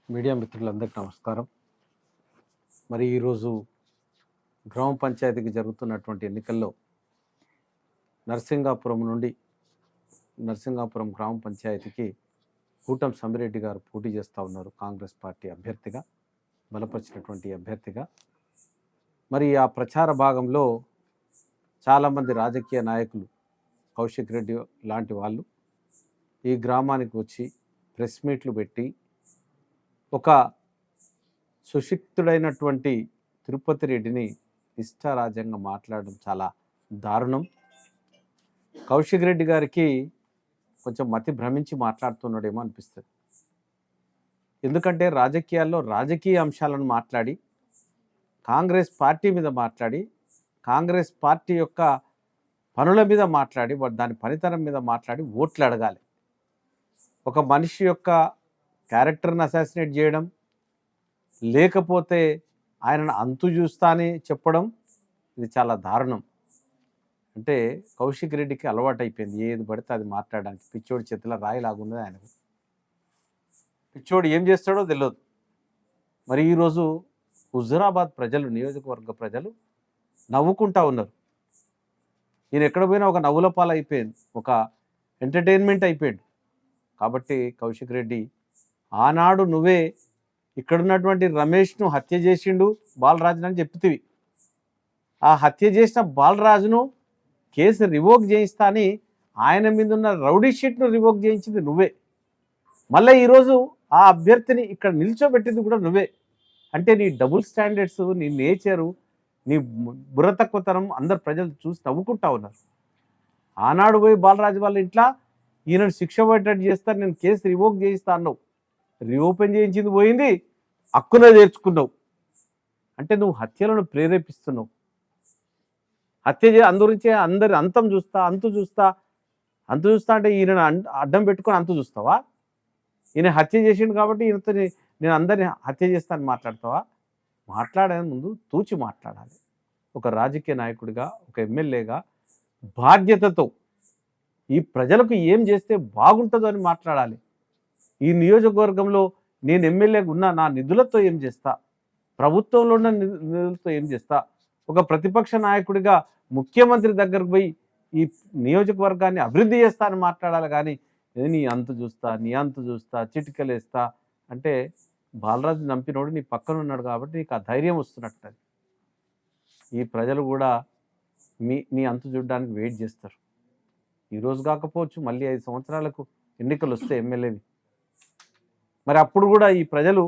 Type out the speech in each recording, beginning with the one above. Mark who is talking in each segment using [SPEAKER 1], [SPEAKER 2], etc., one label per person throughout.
[SPEAKER 1] Media మిత్రులందరికీ నమస్కారం. మరి ఈరోజు గ్రామ పంచాయతీకి జరుగుతున్నటువంటి ఎన్నికల్లో నరసింగాపురం గ్రామ పంచాయతీకి కూటం సమిరెడ్డి గారు పోటీ చేస్తూ ఉన్నారు. కాంగ్రెస్ పార్టీ అభ్యర్థిగా, బలపరిచినటువంటి అభ్యర్థిగా. మరి ఆ ప్రచార భాగంలో చాలామంది రాజకీయ నాయకులు, కౌశిక్ రెడ్డి లాంటి వాళ్ళు ఈ గ్రామానికి వచ్చి ప్రెస్ మీట్లు పెట్టి ఒక సుశిక్తుడైనటువంటి తిరుపతి రెడ్డిని ఇష్టారాజ్యంగా మాట్లాడడం చాలా దారుణం. కౌశిక్ రెడ్డి గారికి కొంచెం మతి భ్రమించి మాట్లాడుతున్నాడేమో అనిపిస్తుంది. ఎందుకంటే రాజకీయాల్లో రాజకీయ అంశాలను మాట్లాడి, కాంగ్రెస్ పార్టీ మీద మాట్లాడి, కాంగ్రెస్ పార్టీ యొక్క పనుల మీద మాట్లాడి, దాని పనితనం మీద మాట్లాడి ఓట్లు అడగాలి. ఒక మనిషి యొక్క క్యారెక్టర్ని అసాసినేట్ చేయడం, లేకపోతే ఆయనను అంతు చూస్తా అని చెప్పడం, ఇది చాలా దారుణం. అంటే కౌశిక్ రెడ్డికి అలవాటు అయిపోయింది ఏది పడితే అది మాట్లాడడానికి. పిచ్చోడి చేతిలో రాయిలాగున్నది ఆయనకు. పిచ్చోడు ఏం చేస్తాడో తెలియదు. మరి ఈరోజు హుజురాబాద్ ప్రజలు, నియోజకవర్గ ప్రజలు నవ్వుకుంటా ఉన్నారు. ఈయన ఎక్కడ పోయినా ఒక నవ్వుల పాలు అయిపోయింది, ఒక ఎంటర్టైన్మెంట్ అయిపోయాడు. కాబట్టి కౌశిక్ రెడ్డి, ఆనాడు నువ్వే ఇక్కడున్నటువంటి రమేష్ను హత్య చేసిండు బాలరాజును అని చెప్తివి. ఆ హత్య చేసిన బాలరాజును కేసు రివోక్ చేయిస్తా అని ఆయన మీద ఉన్న రౌడీ షీట్ను రివోక్ చేయించింది నువ్వే. మళ్ళీ ఈరోజు ఆ అభ్యర్థిని ఇక్కడ నిల్చోబెట్టింది కూడా నువ్వే. అంటే నీ డబుల్ స్టాండర్డ్స్, నీ నేచరు, నీ బుర్ర తక్కువతనం అందరు ప్రజలు చూసి నవ్వుకుంటా ఉన్నారు. ఆనాడు పోయి బాలరాజు వాళ్ళ ఇంట్లో ఈయనను శిక్ష పడేటట్టు చేస్తారు, నేను కేసు రివోక్ చేయిస్తా అన్నావు. రీఓపెన్ చేయించింది పోయింది, హక్కున చేర్చుకున్నావు. అంటే నువ్వు హత్యలను ప్రేరేపిస్తున్నావు. అందుగురించే అందరి అంతు చూస్తా అంటే ఈయన అడ్డం పెట్టుకొని అంతు చూస్తావా? ఈయన హత్య చేసిండు కాబట్టి ఈయనతో నేను అందరిని హత్య చేస్తానని మాట్లాడతావా? మాట్లాడే ముందు తూచి మాట్లాడాలి. ఒక రాజకీయ నాయకుడిగా, ఒక ఎమ్మెల్యేగా బాధ్యతతో ఈ ప్రజలకు ఏం చేస్తే బాగుంటుందో అని మాట్లాడాలి. ఈ నియోజకవర్గంలో నేను ఎమ్మెల్యేగా ఉన్నా, నా నిధులతో ఏం చేస్తా, ప్రభుత్వంలో ఉన్న నిధులతో ఏం చేస్తా, ఒక ప్రతిపక్ష నాయకుడిగా ముఖ్యమంత్రి దగ్గరకు పోయి ఈ నియోజకవర్గాన్ని అభివృద్ధి చేస్తా అని మాట్లాడాలి. కానీ నీ అంతు చూస్తా చిటికలేస్తా అంటే బాలరాజు నంపినోడు నీ పక్కన ఉన్నాడు కాబట్టి నీకు ఆ ధైర్యం వస్తున్నట్టు. ఈ ప్రజలు కూడా నీ అంతు చూడడానికి వెయిట్ చేస్తారు. ఈరోజు కాకపోవచ్చు, మళ్ళీ 5 సంవత్సరాలకు ఎన్నికలు వస్తే ఎమ్మెల్యేవి. మరి అప్పుడు కూడా ఈ ప్రజలు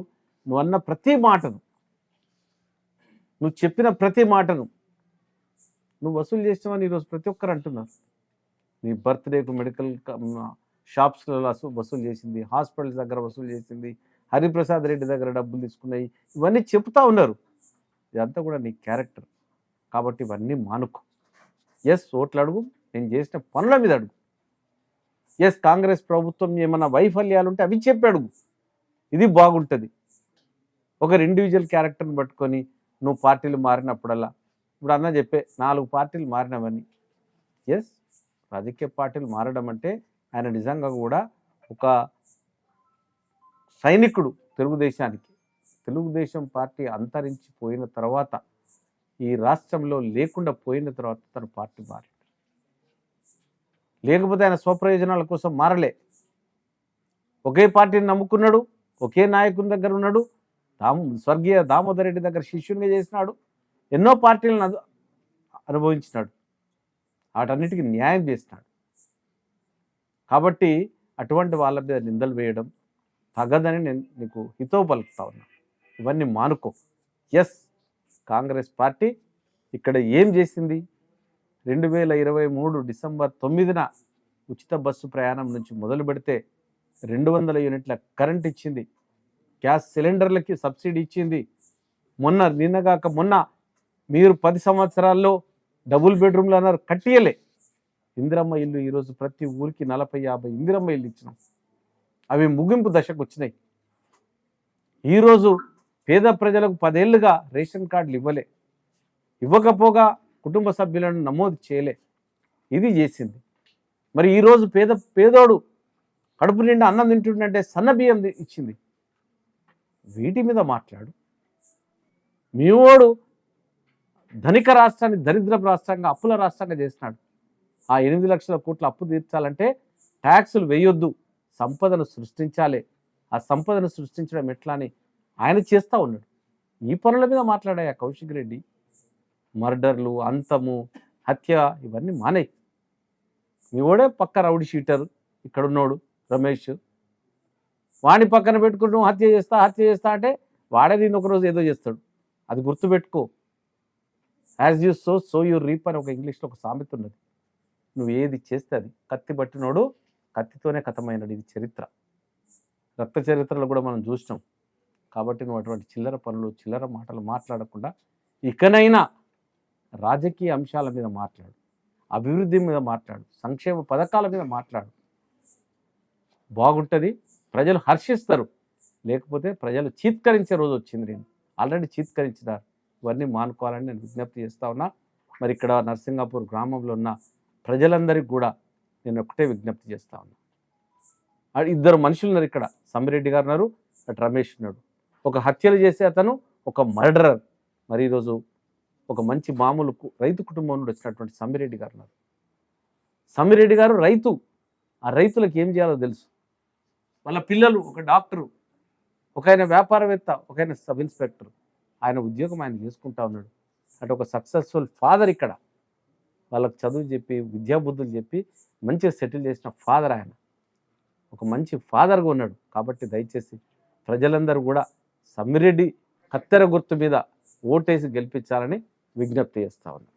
[SPEAKER 1] నువ్వు అన్న ప్రతి మాటను, నువ్వు చెప్పిన ప్రతి మాటను నువ్వు వసూలు చేసినావని ఈరోజు ప్రతి ఒక్కరు అంటున్నారు. నీ బర్త్డేకు మెడికల్ షాప్స్లో వసూలు చేసింది, హాస్పిటల్స్ దగ్గర వసూలు చేసింది, హరిప్రసాద్ రెడ్డి దగ్గర డబ్బులు తీసుకున్నాయి, ఇవన్నీ చెప్తా ఉన్నారు. ఇదంతా కూడా నీ క్యారెక్టర్. కాబట్టి ఇవన్నీ మానుకో. ఎస్, ఓట్లు అడుగు, నేను చేసిన పనుల మీద అడుగు. ఎస్, కాంగ్రెస్ ప్రభుత్వం ఏమన్నా వైఫల్యాలు ఉంటే అవి చెప్పి అడుగు. ఇది బాగుంటుంది. ఒక ఇండివిజువల్ క్యారెక్టర్ని పట్టుకొని నువ్వు పార్టీలు మారినప్పుడల్లా, ఇప్పుడు అన్న చెప్పే 4 పార్టీలు మారినవన్నీ. ఎస్, రాజకీయ పార్టీలు మారడం అంటే ఆయన నిజంగా కూడా ఒక సైనికుడు తెలుగుదేశానికి. తెలుగుదేశం పార్టీ అంతరించిపోయిన తర్వాత, ఈ రాష్ట్రంలో లేకుండా పోయిన తర్వాత తన పార్టీ మారాడు. లేకపోతే ఆయన స్వప్రయోజనాల కోసం మారలే. ఒకే పార్టీని నమ్ముకున్నాడు, ఒకే నాయకుని దగ్గర ఉన్నాడు, స్వర్గీయ దామోదర్ రెడ్డి దగ్గర శిష్యునిగా చేసినాడు, ఎన్నో పార్టీలను అనుభవించినాడు, వాటన్నిటికీ న్యాయం చేసినాడు. కాబట్టి అటువంటి వాళ్ళ మీద నిందలు వేయడం తగదని నేను నీకు హితవు పలుకుతా ఉన్నా. ఇవన్నీ మానుకో. ఎస్, కాంగ్రెస్ పార్టీ ఇక్కడ ఏం చేసింది? 2023 డిసెంబర్ 9న ఉచిత బస్సు ప్రయాణం నుంచి మొదలు పెడితే 200 యూనిట్ల కరెంట్ ఇచ్చింది, గ్యాస్ సిలిండర్లకి సబ్సిడీ ఇచ్చింది. నిన్నగాక మొన్న మీరు 10 సంవత్సరాల్లో డబుల్ బెడ్రూమ్లు అన్నారు, కట్టియలే. ఇందిరమ్మ ఇల్లు ఈరోజు ప్రతి ఊరికి 40-50 ఇందిరమ్మ ఇల్లు ఇచ్చినాం. అవి ముగింపు దశకు వచ్చినాయి. ఈరోజు పేద ప్రజలకు 10 ఏళ్ళుగా రేషన్ కార్డులు ఇవ్వకపోగా కుటుంబ సభ్యులను నమోదు చేయలే. ఇది చేసింది. మరి ఈరోజు పేదోడు కడుపు నిండా అన్నం తింటుండంటే సన్న బియ్యం ఇచ్చింది. వీటి మీద మాట్లాడు. మీ వాడు ధనిక రాష్ట్రాన్ని దరిద్రపు రాష్ట్రంగా, అప్పుల రాష్ట్రంగా చేసినాడు. ఆ 8 లక్షల కోట్ల అప్పు తీర్చాలంటే ట్యాక్సులు వేయొద్దు, సంపదను సృష్టించాలి. ఆ సంపదను సృష్టించడం ఎట్లా అని ఆయన చేస్తూ ఉన్నాడు. ఈ పనుల మీద మాట్లాడాయా కౌశిక్ రెడ్డి? మర్డర్లు, అంతము, హత్య ఇవన్నీ మానే. మీ వాడే పక్క రౌడీ షీటర్ ఇక్కడున్నోడు రమేష్. వాడిని పక్కన పెట్టుకుని నువ్వు హత్య చేస్తా అంటే వాడే నేను ఒకరోజు ఏదో చేస్తాడు. అది గుర్తుపెట్టుకో. As you so you reap అని ఒక ఇంగ్లీష్లో ఒక సామెత ఉన్నది. నువ్వు ఏది చేస్తే అది. కత్తి పట్టినోడు కత్తితోనే కథమైనడు. ఇది చరిత్ర, రక్త చరిత్రలో కూడా మనం చూసినాం. కాబట్టి నువ్వు అటువంటి చిల్లర పనులు, చిల్లర మాటలు మాట్లాడకుండా ఇకనైనా రాజకీయ అంశాల మీద మాట్లాడు, అభివృద్ధి మీద మాట్లాడు, సంక్షేమ పథకాల మీద మాట్లాడు. బాగుంటుంది, ప్రజలు హర్షిస్తారు. లేకపోతే ప్రజలు చీత్కరించే రోజు వచ్చింది. నేను ఆల్రెడీ చీత్కరించినారు. ఇవన్నీ మానుకోవాలని నేను విజ్ఞప్తి చేస్తా ఉన్నా. మరి ఇక్కడ నర్సింగాపూర్ గ్రామంలో ఉన్న ప్రజలందరికీ కూడా నేను ఒకటే విజ్ఞప్తి చేస్తా ఉన్నా. ఇద్దరు మనుషులు ఉన్నారు ఇక్కడ. సమ్మిరెడ్డి గారు ఉన్నారు, అటు రమేష్ ఉన్నాడు. ఒక హత్యలు చేసే అతను, ఒక మర్డరర్. మరి ఈరోజు ఒక మంచి మామూలు రైతు కుటుంబం నుండి వచ్చినటువంటి సమ్మిరెడ్డి గారు ఉన్నారు. సమ్మిరెడ్డి గారు రైతు. ఆ రైతులకు ఏం చేయాలో తెలుసు. వాళ్ళ పిల్లలు, ఒక డాక్టరు, ఒక ఆయన వ్యాపారవేత్త, ఒక ఆయన సబ్ ఇన్స్పెక్టర్. ఆయన ఉద్యోగం ఆయన చేసుకుంటా ఉన్నాడు. అంటే ఒక సక్సెస్ఫుల్ ఫాదర్ ఇక్కడ. వాళ్ళకి చదువు చెప్పి, విద్యాబుద్ధులు చెప్పి మంచిగా సెటిల్ చేసిన ఫాదర్ ఆయన. ఒక మంచి ఫాదర్గా ఉన్నాడు. కాబట్టి దయచేసి ప్రజలందరూ కూడా సమ్మిరెడ్డి కత్తెర గుర్తు మీద ఓటేసి గెలిపించాలని విజ్ఞప్తి చేస్తా ఉన్నారు.